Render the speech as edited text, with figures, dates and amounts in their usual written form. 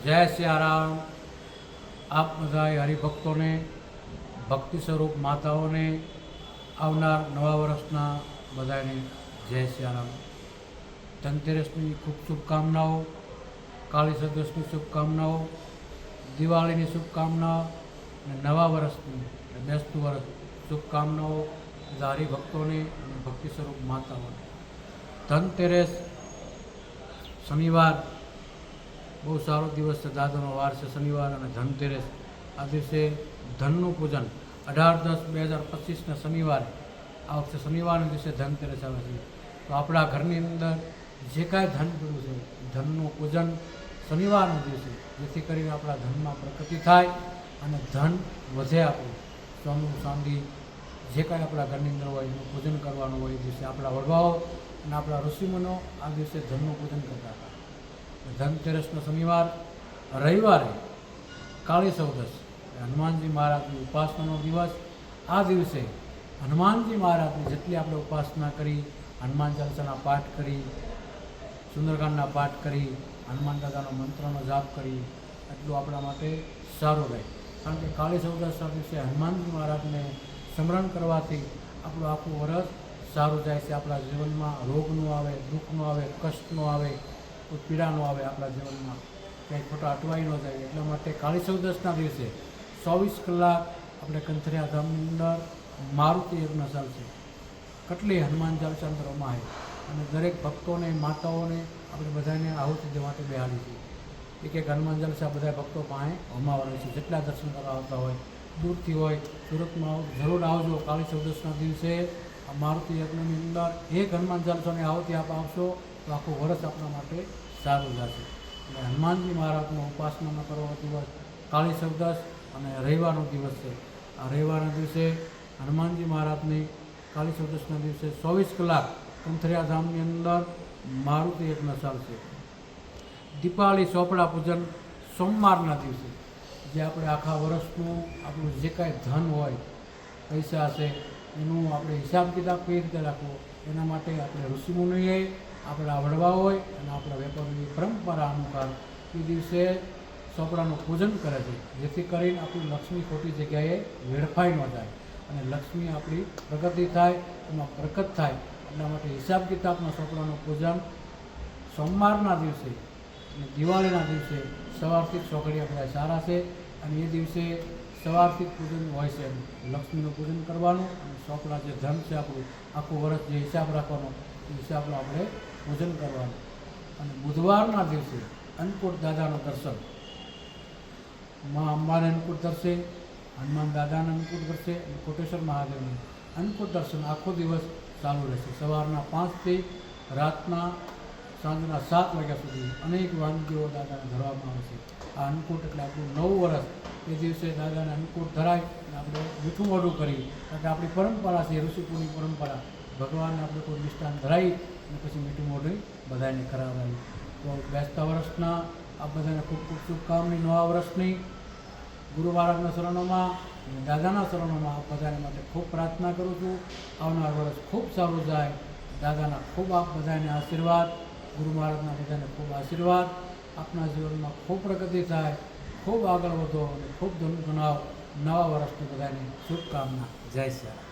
જય સિયારામ. આપ બધા હરિભક્તોને, ભક્તિ સ્વરૂપ માતાઓને આવનાર નવા વર્ષના બધાને જય સિયારામ. ધનતેરસની ખૂબ શુભકામનાઓ, કાળી ચૌદસની શુભકામનાઓ, દિવાળીની શુભકામનાઓ અને નવા વર્ષની બેસતું વર્ષ શુભકામનાઓ બધા હરિભક્તોને અને ભક્તિ સ્વરૂપ માતાઓને. ધનતેરસ શનિવાર બહુ સારો દિવસ છે, દાદાનો વાર છે શનિવાર અને ધનતેરસ. આ દિવસે ધનનું પૂજન 18/10/2025ના શનિવારે, આ વખતે શનિવારના દિવસે ધનતેરસ આવે છે. તો આપણા ઘરની અંદર જે કાંઈ ધન પડ્યું છે, ધનનું પૂજન શનિવારના દિવસે, જેથી કરીને આપણા ધનમાં પ્રગતિ થાય અને ધન વધે. આપણું સોનું ચાંદી જે કાંઈ આપણા ઘરની અંદર હોય એનું પૂજન કરવાનું હોય. એ દિવસે આપણા વડવાઓ અને આપણા ઋષિમુનિઓ આ દિવસે ધનનું પૂજન કરતા હતા. ધનતેરસનો શનિવાર, રવિવારે કાળી ચૌદસ, હનુમાનજી મહારાજની ઉપાસનાનો દિવસ. આ દિવસે હનુમાનજી મહારાજની જેટલી આપણે ઉપાસના કરી, હનુમાન ચાલીસાના પાઠ કરી, સુંદરકાંડના પાઠ કરી, હનુમાન દાદાનો મંત્રનો જાપ કરી, એટલું આપણા માટે સારું રહે. કારણ કે કાળી ચૌદસના દિવસે હનુમાનજી મહારાજને સ્મરણ કરવાથી આપણું આખું વર્ષ સારું જાય છે. આપણા જીવનમાં રોગ ન આવે, દુઃખ ન આવે, કષ્ટ ન આવે, કોઈ પીડા ન આવે આપણા જીવનમાં, કંઈ ખોટા અટવાઈ ન જાય. એટલા માટે કાળી ચૌદસના દિવસે 24 કલાક આપણે કંથરિયા ધામની અંદર મારુતિ યજ્ઞ ચાલશે. કેટલી હનુમાન ચાલીસા અંદર રમાય અને દરેક ભક્તોને, માતાઓને આપણે બધાને આહુતિ દેવા માટે બેહાડી છે. એક હનુમાન ચાલીસા બધા ભક્તો પાસે હોમાવાનું છે. જેટલા દર્શન કરવા આવતા હોય, દૂરથી હોય, સુરતમાં જરૂર આવજો. કાળી ચૌદસના દિવસે આ મારુતિ યજ્ઞની અંદર એક હનુમાન ચાલીસાની આહુતિ આપ આવશો તો આખું વર્ષ આપણા માટે સારું જશે. એટલે હનુમાનજી મહારાજનો ઉપાસનાનો કરવો દિવસ કાળી ચૌદસ અને રવિવારનો દિવસ છે. આ રવિવારના દિવસે હનુમાનજી મહારાજની કાળી ચૌદસના દિવસે 24 કલાક કંથરિયા ધામની અંદર મારુતિ યજ્ઞ ચાલશે. દીપાવળી ચોપડા પૂજન સોમવારના દિવસે, જે આપણે આખા વર્ષનું આપણું જે કાંઈ ધન હોય, પૈસા હશે, એનું આપણે હિસાબ કિતાબ કઈ રીતે રાખવો, એના માટે આપણે ઋષિમુનિએ, આપણા વડવા હોય અને આપણા વેપારીની પરંપરા અનુસાર એ દિવસે ચોપડાનું પૂજન કરે છે. જેથી કરીને આપણી લક્ષ્મી ખોટી જગ્યાએ વેડફાઈ ન જાય અને લક્ષ્મી આપણી પ્રગતિ થાય, એમાં બરકત થાય. એટલા માટે હિસાબ કિતાબના ચોપડાનું પૂજન સોમવારના દિવસે અને દિવાળીના દિવસે સવારથી જ ચોકડીયા બધા સારા છે. અને એ દિવસે સવારથી જ પૂજન હોય છે. લક્ષ્મીનું પૂજન કરવાનું અને ચોપડા જે ધન છે આપણું આખું વર્ષ જે હિસાબ રાખવાનો, એ હિસાબનું આપણે પૂજન કરવાનું. અને બુધવારના દિવસે અન્નકૂટ દાદાનું દર્શન, મા અંબાને અન્નકૂટ દર્શે, હનુમાન દાદાને અન્નકૂટ દર્શે અને કોટેશ્વર મહાદેવનું અન્નકૂટ દર્શન આખો દિવસ ચાલુ રહેશે. સવારના 5થી રાતના સાંજના 7 વાગ્યા સુધી અનેક વાનગીઓ દાદાને ધરવામાં આવે છે. આ અન્નકૂટ એટલે આપણું નવું વર્ષ. એ દિવસે દાદાને અન્નકૂટ ધરાય અને આપણે મીઠું મોઢું કરી, કારણ કે આપણી પરંપરા છે, ઋષિકુળની પરંપરા. ભગવાનને આપણે કોઈ મિષ્ટાન ધરાવી અને પછી મીઠું મોઢું બધાને કરાવવાનું. તો બેસતા વર્ષના આ બધાને ખૂબ ખૂબ શુભકામની. નવા વર્ષની ગુરુ મહારાજના શરણોમાં અને દાદાના શરણોમાં આપ બધાને માટે ખૂબ પ્રાર્થના કરું છું. આવનાર વર્ષ ખૂબ સારું જાય. દાદાના ખૂબ આપ બધાને આશીર્વાદ, ગુરુ મહારાજના બધાને ખૂબ આશીર્વાદ. આપના જીવનમાં ખૂબ પ્રગતિ થાય, ખૂબ આગળ વધો અને ખૂબ ધન બનાવ. નવા વર્ષની બધાને શુભકામના. જય શ્રી રામ.